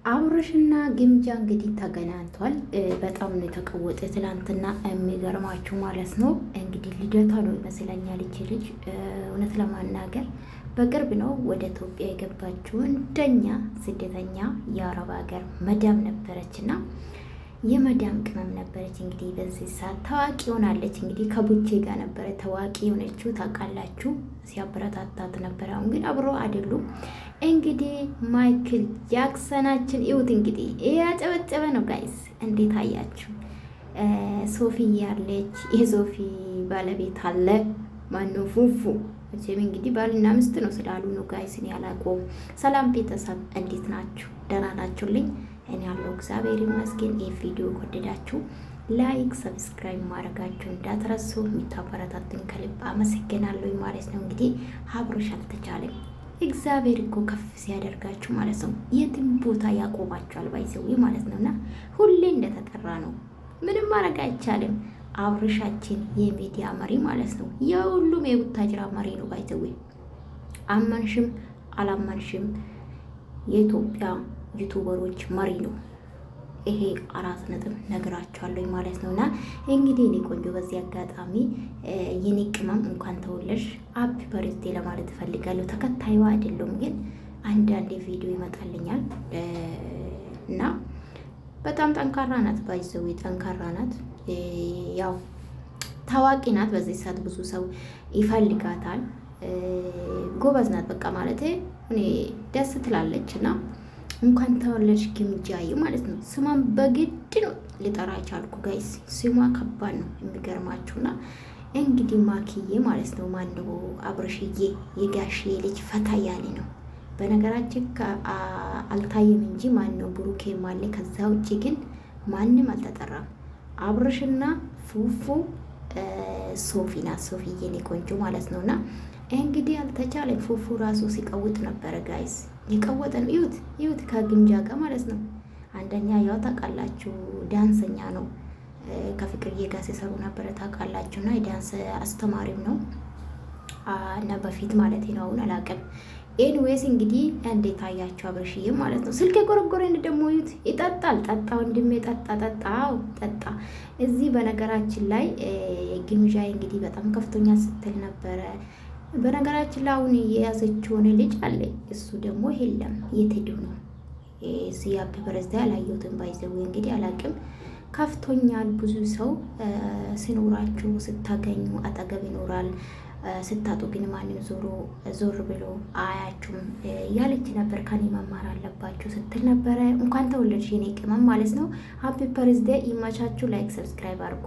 አብርሽና ግምጃ እንግዲህ ተገናኝቷል። በጣም ነው የተቀወጠ ትላንትና፣ የሚገርማችሁ ማለት ነው። እንግዲህ ልደታ ነው ይመስለኛል ይቺ ልጅ። እውነት ለማናገር በቅርብ ነው ወደ ኢትዮጵያ የገባችው። እንደኛ ስደተኛ የአረብ ሀገር መዳም ነበረችና የመዳም ቅመም ነበረች። እንግዲህ በዚህ ሰዓት ታዋቂ ሆናለች። እንግዲህ ከቡቼ ጋር ነበረ ታዋቂ የሆነችው ታውቃላችሁ። ሲያበረታታት ነበረ። አሁን ግን አብሮ አይደሉም። እንግዲህ ማይክል ጃክሰናችን ይሁት እንግዲህ ያጨበጨበ ነው ጋይስ። እንዴት አያችሁ? ሶፊ ያለች የሶፊ ባለቤት አለ ማነው? ፉፉ መቼም እንግዲህ ባልና ሚስት ነው ስላሉ ነው ጋይስ። እኔ አላውቀውም። ሰላም ቤተሰብ እንዴት ናችሁ? ደህና ናችሁልኝ? እኔ ያለው እግዚአብሔር ይመስገን። ይህ ቪዲዮ ከወደዳችሁ ላይክ፣ ሰብስክራይብ ማድረጋችሁ እንዳትረሱ። የሚታበረታቱኝ ከልብ አመሰግናለሁ ማለት ነው። እንግዲህ አብርሽ አልተቻለም። እግዚአብሔር እኮ ከፍ ሲያደርጋችሁ ማለት ነው የትም ቦታ ያቆማችኋል ባይዘው ማለት ነውና ሁሌ እንደተጠራ ነው። ምንም ማድረግ አይቻልም። አብርሻችን የሚዲያ መሪ ማለት ነው። የሁሉም የቡታጅራ መሪ ነው ባይዘው። አመንሽም አላመንሽም የኢትዮጵያ ዩቱበሮች መሪ ነው። ይሄ 4 ነጥብ ነግራችኋለሁ ማለት ነውና እንግዲህ እኔ ቆንጆ በዚህ አጋጣሚ የኔ ቅመም እንኳን ተወለድሽ ሃፒ በርዝዴ ለማለት እፈልጋለሁ። ተከታይዋ አይደለም ግን አንዳንዴ ቪዲዮ ይመጣልኛል እና በጣም ጠንካራ ናት። ባይዘው ጠንካራ ናት። ያው ታዋቂ ናት። በዚህ ሰዓት ብዙ ሰው ይፈልጋታል። ጎበዝ ናት። በቃ ማለት እኔ ደስ ትላለች እና እንኳን ተወለድሽ ግምጃዬ ማለት ነው። ስሟን በግድ ነው ልጠራ ቻልኩ ጋይስ። ስሟ ከባድ ነው የሚገርማችሁና እንግዲህ ማክዬ ማለት ነው። ማነው አብርሽዬ የጋሽዬ ልጅ ፈታ ያለ ነው። በነገራችን አልታየም እንጂ ማነው ብሩኬም አለ። ከዛ ውጭ ግን ማንም አልተጠራም። አብርሽና ፉፉ ሶፊና ሶፊዬ ነው ቆንጆ ማለት ነውና እንግዲህ አልተቻለም። ፉፉ ራሱ ሲቀውጥ ነበረ ጋይስ። የቀወጠ ነው። ይሁት ከግምጃ ጋር ማለት ነው። አንደኛ ያው ታውቃላችሁ ዳንሰኛ ነው። ከፍቅርዬ ጋር ሲሰሩ ነበረ ታውቃላችሁ። እና የዳንስ አስተማሪም ነው እና በፊት ማለት ነው። አሁን አላውቅም። ኤኒዌይስ እንግዲህ እንዴት አያችሁ አብርሽዬ ማለት ነው። ስልክ የጎረጎረን ደግሞ ይሁት ይጠጣል። ጠጣ ወንድሜ ጠጣ። እዚህ በነገራችን ላይ ግምጃዬ እንግዲህ በጣም ከፍቶኛ ስትል ነበረ። በነገራችን ላይ አሁን የያዘችውን ልጅ አለ። እሱ ደግሞ የለም የት ሄዶ ነው? እዚህ ሃፒ በርዝዴ አላየሁትም ባይዘው እንግዲህ አላውቅም። ከፍቶኛል። ብዙ ሰው ሲኖራችሁ ስታገኙ አጠገብ ይኖራል፣ ስታጡ ግን ማንም ዞር ብሎ አያችሁም ያለች ነበር። ከኔ መማር አለባችሁ ስትል ነበረ። እንኳን ተወለድሽ የኔ ቅመም ማለት ነው። ሃፒ በርዝዴ ይመቻችሁ። ላይክ ሰብስክራይብ አድርጉ።